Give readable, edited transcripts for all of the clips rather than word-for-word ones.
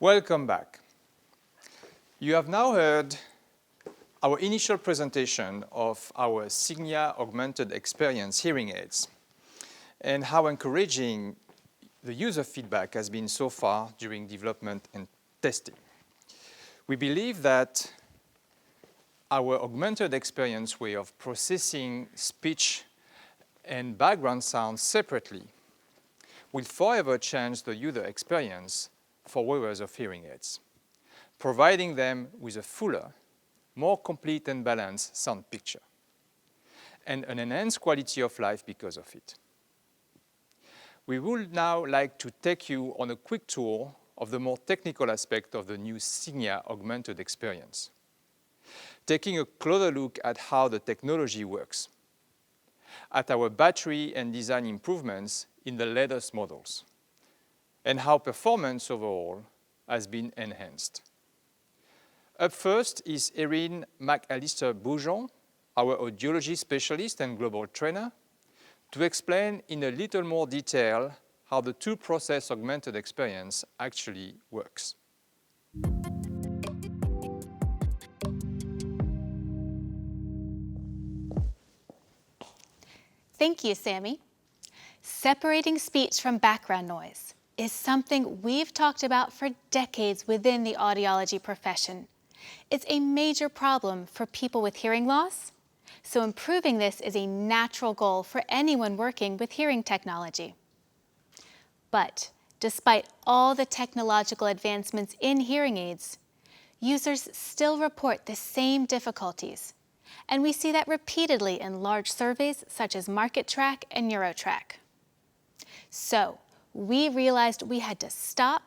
Welcome back. You have now heard our initial presentation of our Signia Augmented Xperience hearing aids and how encouraging the user feedback has been so far during development and testing. We believe that our Augmented Xperience way of processing speech and background sounds separately will forever change the user experience for wearers of hearing aids, providing them with a fuller, more complete and balanced sound picture, and an enhanced quality of life because of it. We would now like to take you on a quick tour of the more technical aspect of the new Signia Augmented Xperience, taking a closer look at how the technology works, at our battery and design improvements in the latest models, and how performance overall has been enhanced. Up first is Erin McAllister-Bourgeon, our audiology specialist and global trainer, to explain in a little more detail how the two-process Augmented Xperience actually works. Thank you, Sammy. Separating speech from background noise is something we've talked about for decades within the audiology profession. It's a major problem for people with hearing loss, so improving this is a natural goal for anyone working with hearing technology. But despite all the technological advancements in hearing aids, users still report the same difficulties, and we see that repeatedly in large surveys such as MarketTrack and NeuroTrack. So, we realized we had to stop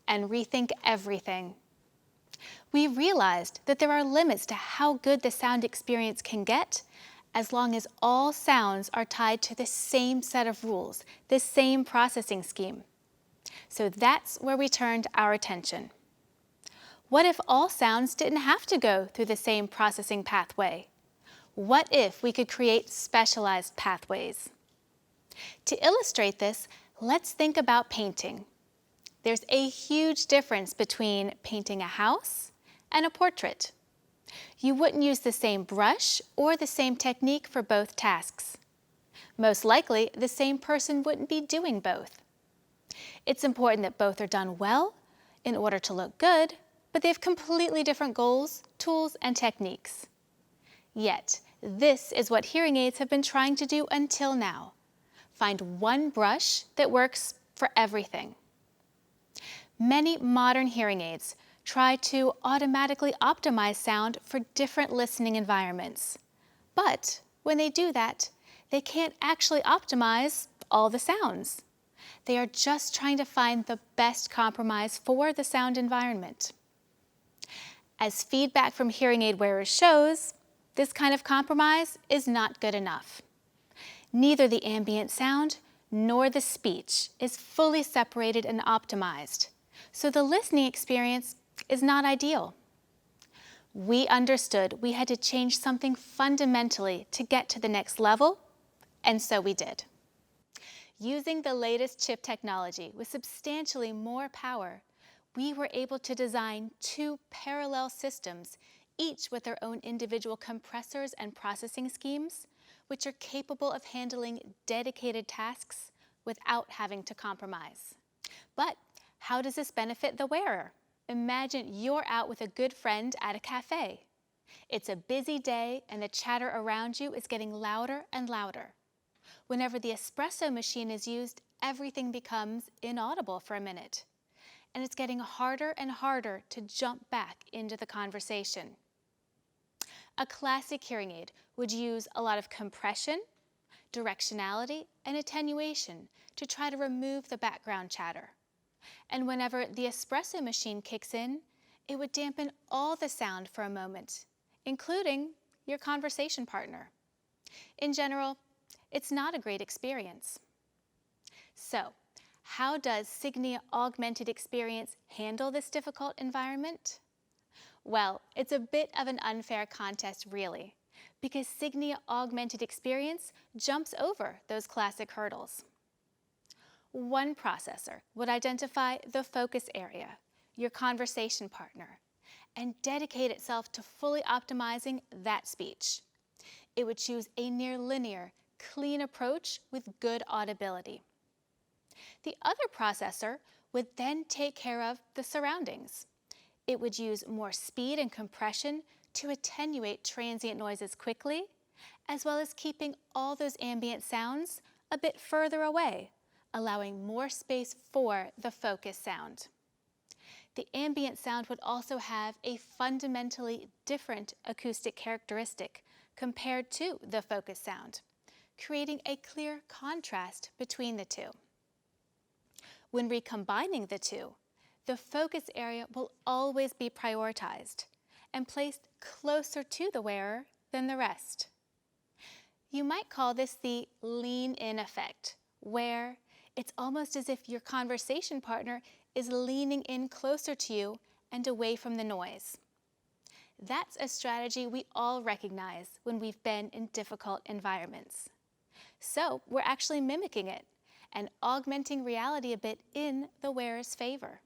and rethink everything. We realized that there are limits to how good the sound experience can get as long as all sounds are tied to the same set of rules, the same processing scheme. So that's where we turned our attention. What if all sounds didn't have to go through the same processing pathway? What if we could create specialized pathways? To illustrate this, let's think about painting. There's a huge difference between painting a house and a portrait. You wouldn't use the same brush or the same technique for both tasks. Most likely, the same person wouldn't be doing both. It's important that both are done well in order to look good, but they have completely different goals, tools, and techniques. Yet, this is what hearing aids have been trying to do until now. Find one brush that works for everything. Many modern hearing aids try to automatically optimize sound for different listening environments. But when they do that, they can't actually optimize all the sounds. They are just trying to find the best compromise for the sound environment. As feedback from hearing aid wearers shows, this kind of compromise is not good enough. Neither the ambient sound nor the speech is fully separated and optimized, so the listening experience is not ideal. We understood we had to change something fundamentally to get to the next level, and so we did. Using the latest chip technology with substantially more power, we were able to design two parallel systems, each with their own individual compressors and processing schemes, which are capable of handling dedicated tasks without having to compromise. But how does this benefit the wearer? Imagine you're out with a good friend at a cafe. It's a busy day and the chatter around you is getting louder and louder. Whenever the espresso machine is used, everything becomes inaudible for a minute. And it's getting harder and harder to jump back into the conversation. A classic hearing aid would use a lot of compression, directionality, and attenuation to try to remove the background chatter. And whenever the espresso machine kicks in, it would dampen all the sound for a moment, including your conversation partner. In general, it's not a great experience. So, how does Signia Augmented Xperience handle this difficult environment? Well, it's a bit of an unfair contest, really, because Signia Augmented Xperience jumps over those classic hurdles. One processor would identify the focus area, your conversation partner, and dedicate itself to fully optimizing that speech. It would choose a near linear, clean approach with good audibility. The other processor would then take care of the surroundings. It would use more speed and compression to attenuate transient noises quickly, as well as keeping all those ambient sounds a bit further away, allowing more space for the focus sound. The ambient sound would also have a fundamentally different acoustic characteristic compared to the focus sound, creating a clear contrast between the two. When recombining the two, the focus area will always be prioritized and placed closer to the wearer than the rest. You might call this the lean-in effect, where it's almost as if your conversation partner is leaning in closer to you and away from the noise. That's a strategy we all recognize when we've been in difficult environments. So we're actually mimicking it and augmenting reality a bit in the wearer's favor.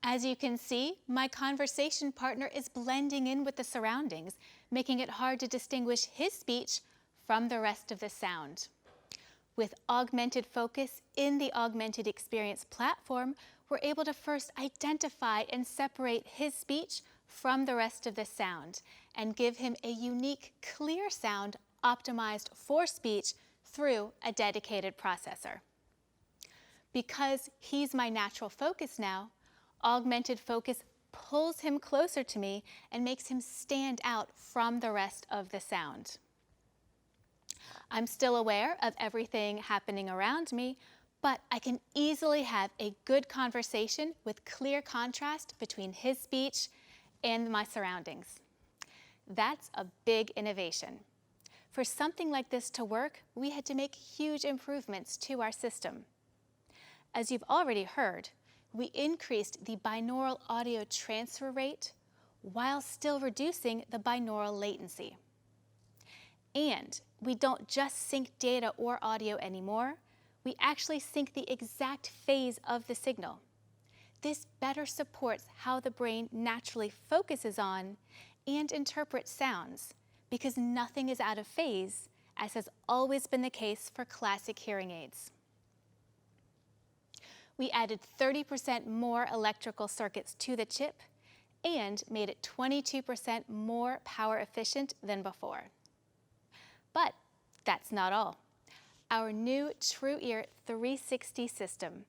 As you can see, my conversation partner is blending in with the surroundings, making it hard to distinguish his speech from the rest of the sound. With augmented focus in the Augmented Xperience platform, we're able to first identify and separate his speech from the rest of the sound and give him a unique, clear sound optimized for speech through a dedicated processor. Because he's my natural focus now, augmented focus pulls him closer to me and makes him stand out from the rest of the sound. I'm still aware of everything happening around me, but I can easily have a good conversation with clear contrast between his speech and my surroundings. That's a big innovation. For something like this to work, we had to make huge improvements to our system. As you've already heard, we increased the binaural audio transfer rate while still reducing the binaural latency. And we don't just sync data or audio anymore, we actually sync the exact phase of the signal. This better supports how the brain naturally focuses on and interprets sounds, because nothing is out of phase, as has always been the case for classic hearing aids. We added 30% more electrical circuits to the chip and made it 22% more power efficient than before. But that's not all. Our new TrueEar 360 system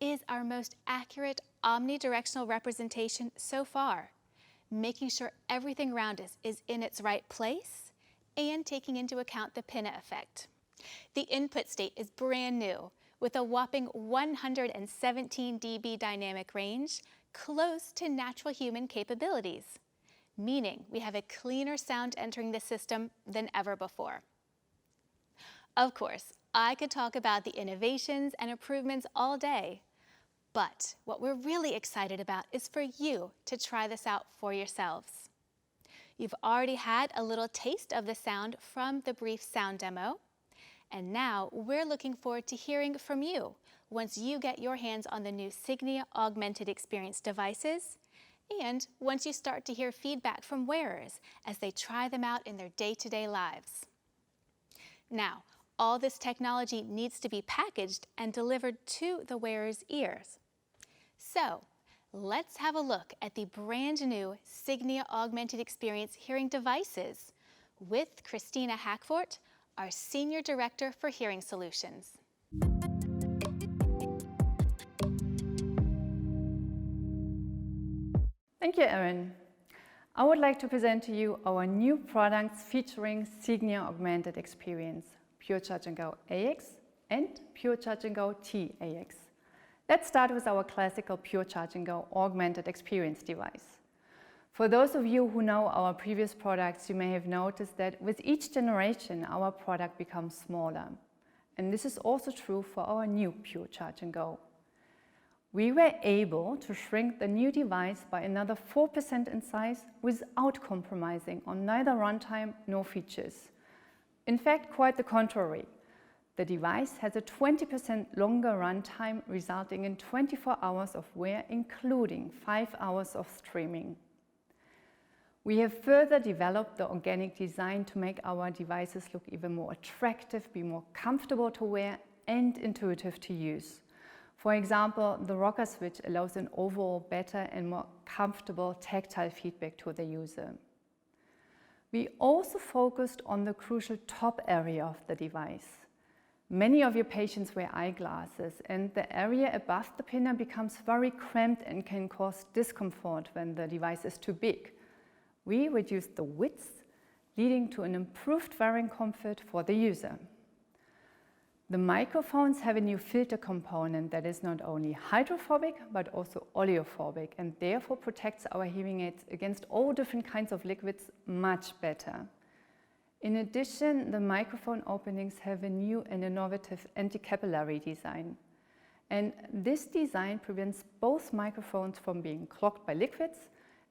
is our most accurate omnidirectional representation so far, making sure everything around us is in its right place and taking into account the pinna effect. The input state is brand new, with a whopping 117 dB dynamic range, close to natural human capabilities, meaning we have a cleaner sound entering the system than ever before. Of course, I could talk about the innovations and improvements all day, but what we're really excited about is for you to try this out for yourselves. You've already had a little taste of the sound from the brief sound demo, and now we're looking forward to hearing from you once you get your hands on the new Signia Augmented Xperience devices, and once you start to hear feedback from wearers as they try them out in their day-to-day lives. Now, all this technology needs to be packaged and delivered to the wearer's ears. So, let's have a look at the brand new Signia Augmented Xperience hearing devices with Christina Hackfort, our Senior Director for Hearing Solutions. Thank you, Erin. I would like to present to you our new products featuring Signia Augmented Xperience, Pure Charge&Go AX and Pure Charge&Go TAX. Let's start with our classical Pure Charge&Go Augmented Xperience device. For those of you who know our previous products, you may have noticed that with each generation our product becomes smaller. And this is also true for our new Pure Charge&Go. We were able to shrink the new device by another 4% in size without compromising on neither runtime nor features. In fact, quite the contrary. The device has a 20% longer runtime, resulting in 24 hours of wear, including 5 hours of streaming. We have further developed the organic design to make our devices look even more attractive, be more comfortable to wear, and intuitive to use. For example, the rocker switch allows an overall better and more comfortable tactile feedback to the user. We also focused on the crucial top area of the device. Many of your patients wear eyeglasses, and the area above the pinna becomes very cramped and can cause discomfort when the device is too big. We reduced the width, leading to an improved wearing comfort for the user. The microphones have a new filter component that is not only hydrophobic but also oleophobic, and therefore protects our hearing aids against all different kinds of liquids much better. In addition, the microphone openings have a new and innovative anti-capillary design. And this design prevents both microphones from being clogged by liquids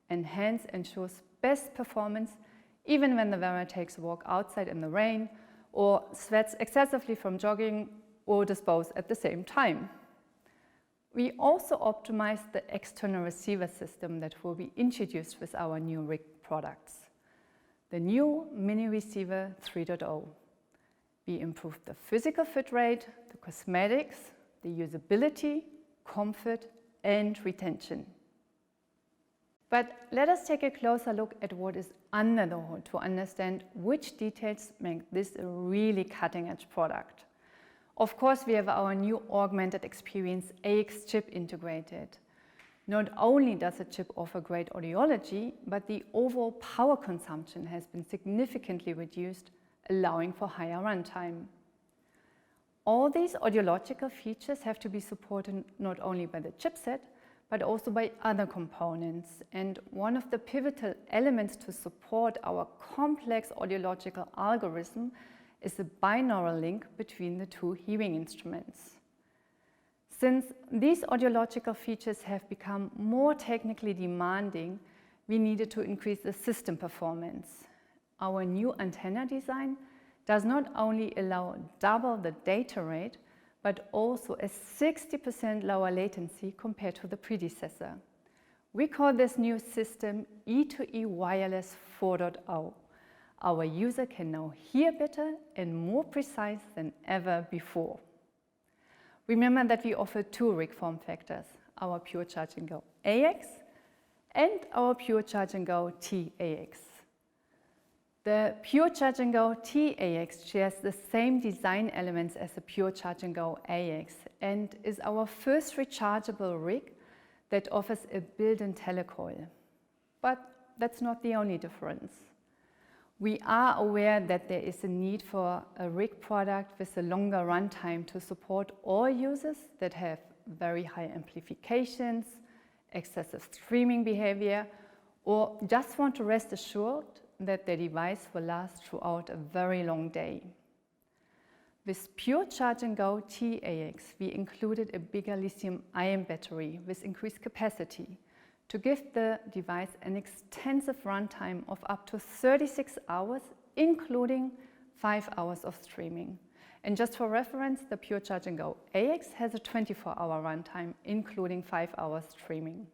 and hence ensures best performance even when the wearer takes a walk outside in the rain or sweats excessively from jogging or dispose at the same time. We also optimized the external receiver system that will be introduced with our new rig products. The new Mini Receiver 3.0. We improved the physical fit rate, the cosmetics, the usability, comfort, and retention. But let us take a closer look at what is under the hood to understand which details make this a really cutting-edge product. Of course, we have our new Augmented Xperience AX chip integrated. Not only does the chip offer great audiology, but the overall power consumption has been significantly reduced, allowing for higher runtime. All these audiological features have to be supported not only by the chipset, but also by other components. And one of the pivotal elements to support our complex audiological algorithm is the binaural link between the two hearing instruments. Since these audiological features have become more technically demanding, we needed to increase the system performance. Our new antenna design does not only allow double the data rate, but also a 60% lower latency compared to the predecessor. We call this new system E2E Wireless 4.0. Our user can now hear better and more precise than ever before. Remember that we offer two rig form factors, our Pure Charge&Go AX and our Pure Charge&Go TAX. The Pure Charge&Go TAX shares the same design elements as the Pure Charge&Go AX and is our first rechargeable rig that offers a built-in telecoil. But that's not the only difference. We are aware that there is a need for a rig product with a longer runtime to support all users that have very high amplifications, excessive streaming behavior, or just want to rest assured that their device will last throughout a very long day. With Pure Charge&Go TAX, we included a bigger lithium-ion battery with increased capacity to give the device an extensive runtime of up to 36 hours, including 5 hours of streaming. And just for reference, the Pure Charge&Go AX has a 24-hour runtime, including 5 hours streaming.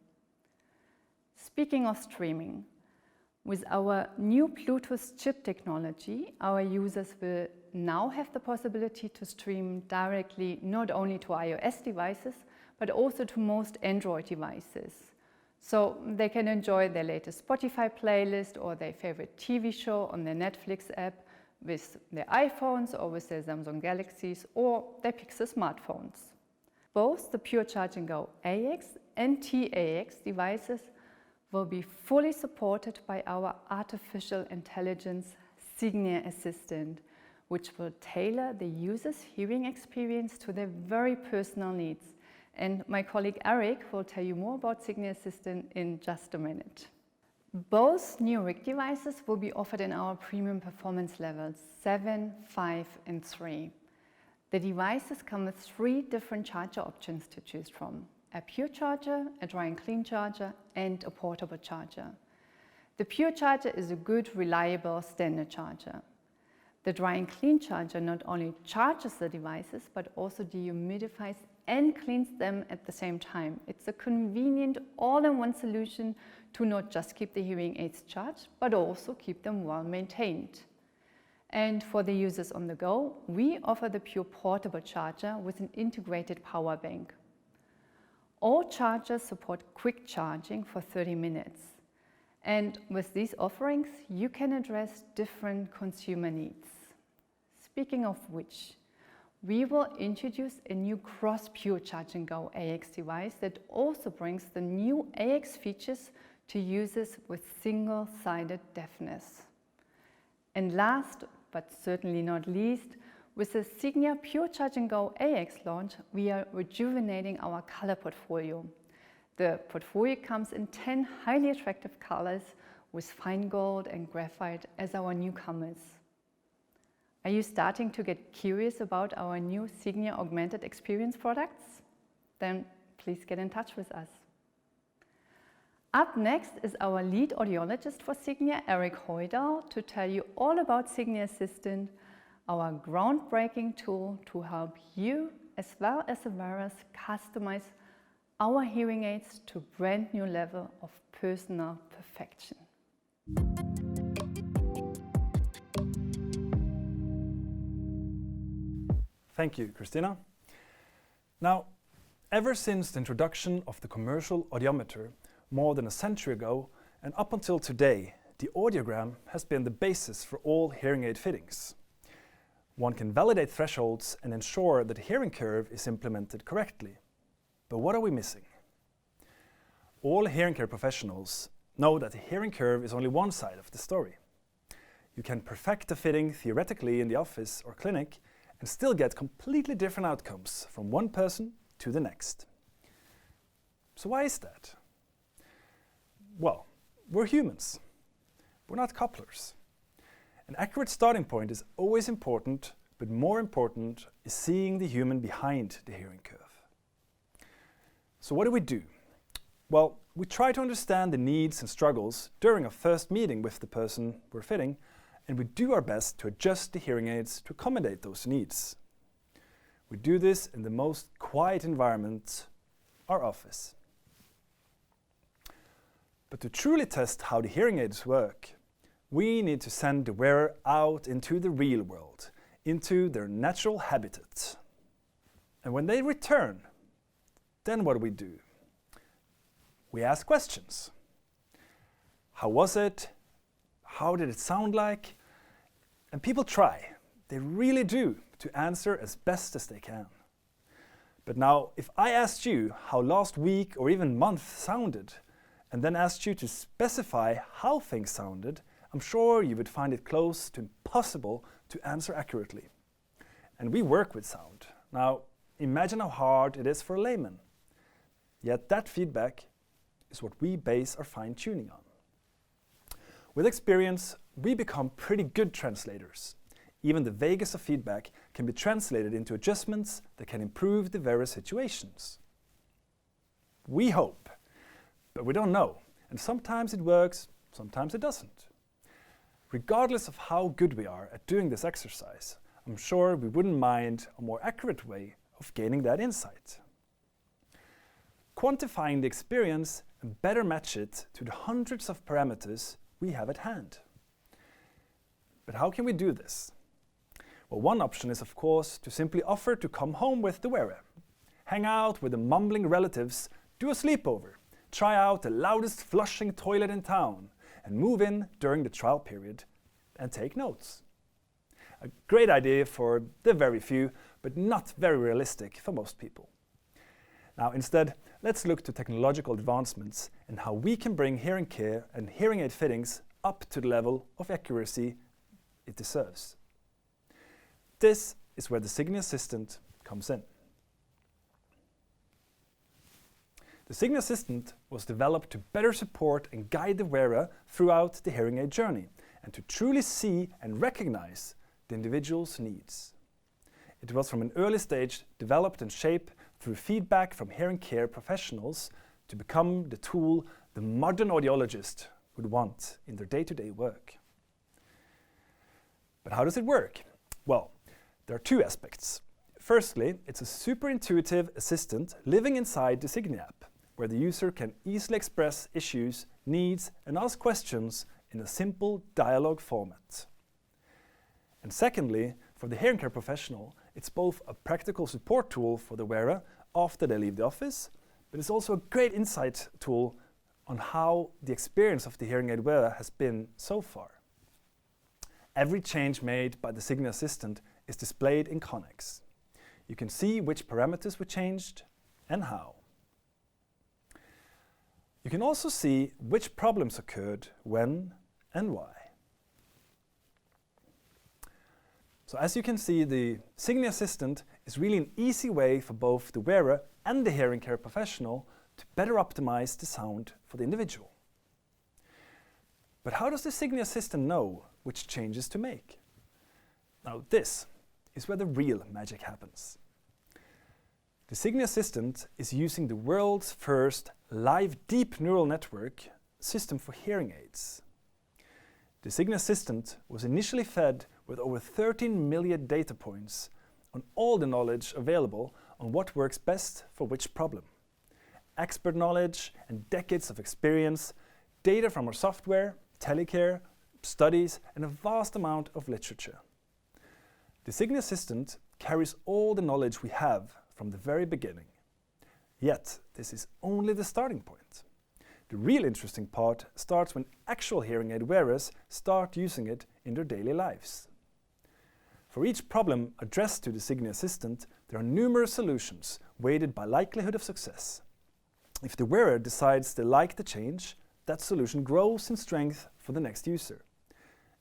Speaking of streaming, with our new Bluetooth chip technology, our users will now have the possibility to stream directly not only to iOS devices, but also to most Android devices. So they can enjoy their latest Spotify playlist or their favorite TV show on their Netflix app with their iPhones or with their Samsung Galaxies or their Pixel smartphones. Both the Pure Charge&Go AX and TAX devices will be fully supported by our artificial intelligence Signia assistant, which will tailor the user's hearing experience to their very personal needs. And my colleague Eric will tell you more about Signia Assistant in just a minute. Both new rig devices will be offered in our premium performance levels 7, 5, and 3. The devices come with 3 different charger options to choose from: a pure charger, a dry and clean charger, and a portable charger. The pure charger is a good, reliable standard charger. The dry and clean charger not only charges the devices, but also dehumidifies and cleans them at the same time. It's a convenient all-in-one solution to not just keep the hearing aids charged, but also keep them well maintained. And for the users on the go, we offer the Pure portable charger with an integrated power bank. All chargers support quick charging for 30 minutes. And with these offerings, you can address different consumer needs. Speaking of which, we will introduce a new Pure Charge&Go AX device that also brings the new AX features to users with single-sided deafness. And last, but certainly not least, with the Signia Pure Charge&Go AX launch, we are rejuvenating our color portfolio. The portfolio comes in 10 highly attractive colors with fine gold and graphite as our newcomers. Are you starting to get curious about our new Signia Augmented Xperience products? Then please get in touch with us. Up next is our lead audiologist for Signia, Eric Hoydal, to tell you all about Signia Assistant, our groundbreaking tool to help you as well as the wearers customize our hearing aids to a brand new level of personal perfection. Thank you, Christina. Now, ever since the introduction of the commercial audiometer more than a century ago and up until today, the audiogram has been the basis for all hearing aid fittings. One can validate thresholds and ensure that the hearing curve is implemented correctly. But what are we missing? All hearing care professionals know that the hearing curve is only one side of the story. You can perfect the fitting theoretically in the office or clinic and still get completely different outcomes from one person to the next. So why is that? Well, we're humans. We're not couplers. An accurate starting point is always important, but more important is seeing the human behind the hearing curve. So what do? Well, we try to understand the needs and struggles during our first meeting with the person we're fitting, and we do our best to adjust the hearing aids to accommodate those needs. We do this in the most quiet environment, our office. But to truly test how the hearing aids work, we need to send the wearer out into the real world, into their natural habitat. And when they return, then what do? We ask questions. How was it? How did it sound like? And people try. They really do to answer as best as they can. But now, if I asked you how last week or even month sounded, and then asked you to specify how things sounded, I'm sure you would find it close to impossible to answer accurately. And we work with sound. Now, imagine how hard it is for a layman. Yet that feedback is what we base our fine-tuning on. With experience, we become pretty good translators. Even the vaguest of feedback can be translated into adjustments that can improve the various situations. We hope, but we don't know. And sometimes it works, sometimes it doesn't. Regardless of how good we are at doing this exercise, I'm sure we wouldn't mind a more accurate way of gaining that insight. Quantifying the experience and better match it to the hundreds of parameters we have at hand. But how can we do this? Well, one option is, of course, to simply offer to come home with the wearer. Hang out with the mumbling relatives, do a sleepover, try out the loudest flushing toilet in town, and move in during the trial period and take notes. A great idea for the very few, but not very realistic for most people. Now, instead, let's look to technological advancements and how we can bring hearing care and hearing aid fittings up to the level of accuracy it deserves. This is where the Signia Assistant comes in. The Signia Assistant was developed to better support and guide the wearer throughout the hearing aid journey and to truly see and recognize the individual's needs. It was from an early stage developed and shaped through feedback from hearing care professionals to become the tool the modern audiologist would want in their day-to-day work. But how does it work? Well, there are two aspects. Firstly, it's a super intuitive assistant living inside the Signia app, where the user can easily express issues, needs, and ask questions in a simple dialogue format. And secondly, for the hearing care professional, it's both a practical support tool for the wearer after they leave the office, but it's also a great insight tool on how the experience of the hearing aid wearer has been so far. Every change made by the Signia assistant is displayed in Connex. You can see which parameters were changed and how. You can also see which problems occurred, when and why. So as you can see, the Signia assistant is really an easy way for both the wearer and the hearing care professional to better optimize the sound for the individual. But how does the Signia assistant know which changes to make? Now this is where the real magic happens. The Signia assistant is using the world's first live deep neural network system for hearing aids. The Signia assistant was initially fed with over 13 million data points on all the knowledge available on what works best for which problem. Expert knowledge and decades of experience, data from our software, telecare, studies, and a vast amount of literature. The Signia assistant carries all the knowledge we have from the very beginning. Yet, this is only the starting point. The real interesting part starts when actual hearing aid wearers start using it in their daily lives. For each problem addressed to the Signia assistant, there are numerous solutions weighted by likelihood of success. If the wearer decides they like the change, that solution grows in strength for the next user.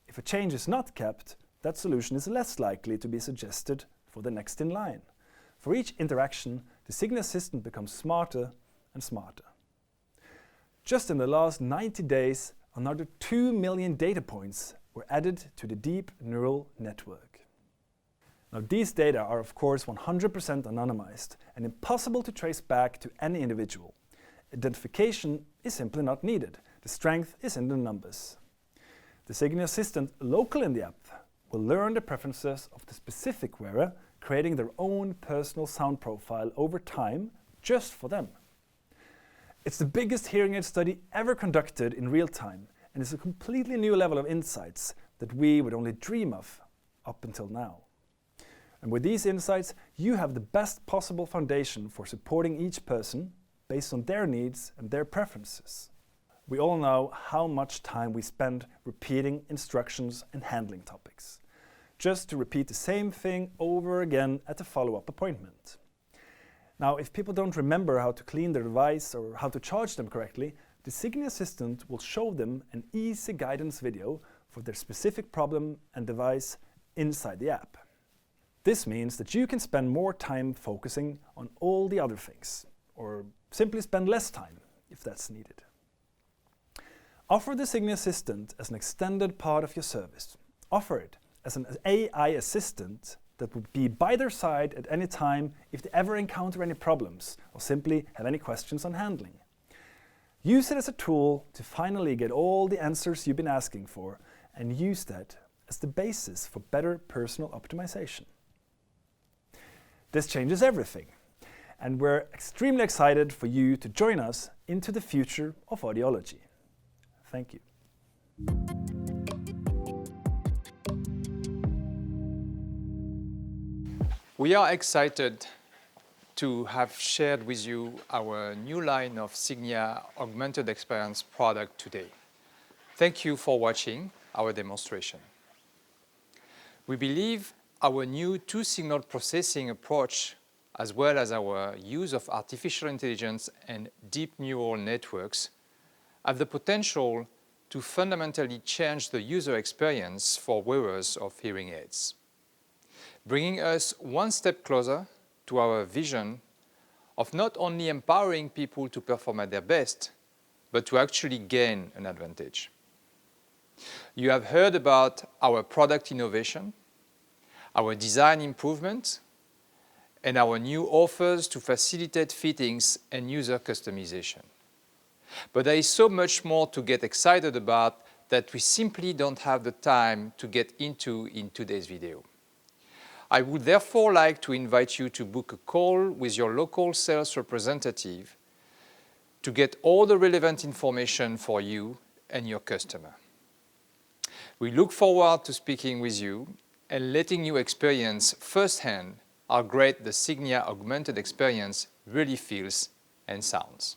If a change is not kept, that solution is less likely to be suggested for the next in line. For each interaction, the Signia assistant becomes smarter and smarter. Just in the last 90 days, another 2 million data points were added to the deep neural network. Now, these data are of course 100% anonymized and impossible to trace back to any individual. Identification is simply not needed. The strength is in the numbers. The Signia assistant local in the app will learn the preferences of the specific wearer, creating their own personal sound profile over time just for them. It's the biggest hearing aid study ever conducted in real time, and it's a completely new level of insights that we would only dream of up until now. And with these insights, you have the best possible foundation for supporting each person based on their needs and their preferences. We all know how much time we spend repeating instructions and handling topics, just to repeat the same thing over again at a follow-up appointment. Now, if people don't remember how to clean their device or how to charge them correctly, the Signia assistant will show them an easy guidance video for their specific problem and device inside the app. This means that you can spend more time focusing on all the other things, or simply spend less time if that's needed. Offer the Signia assistant as an extended part of your service. Offer it as an AI assistant that would be by their side at any time if they ever encounter any problems or simply have any questions on handling. Use it as a tool to finally get all the answers you've been asking for, and use that as the basis for better personal optimization. This changes everything, and we're extremely excited for you to join us into the future of audiology. Thank you. We are excited to have shared with you our new line of Signia Augmented Xperience product today. Thank you for watching our demonstration. We believe our new two-signal processing approach, as well as our use of artificial intelligence and deep neural networks, have the potential to fundamentally change the user experience for wearers of hearing aids, bringing us one step closer to our vision of not only empowering people to perform at their best, but to actually gain an advantage. You have heard about our product innovation, our design improvement, and our new offers to facilitate fittings and user customization. But there is so much more to get excited about that we simply don't have the time to get into in today's video. I would therefore like to invite you to book a call with your local sales representative to get all the relevant information for you and your customer. We look forward to speaking with you and letting you experience firsthand how great the Signia Augmented Xperience really feels and sounds.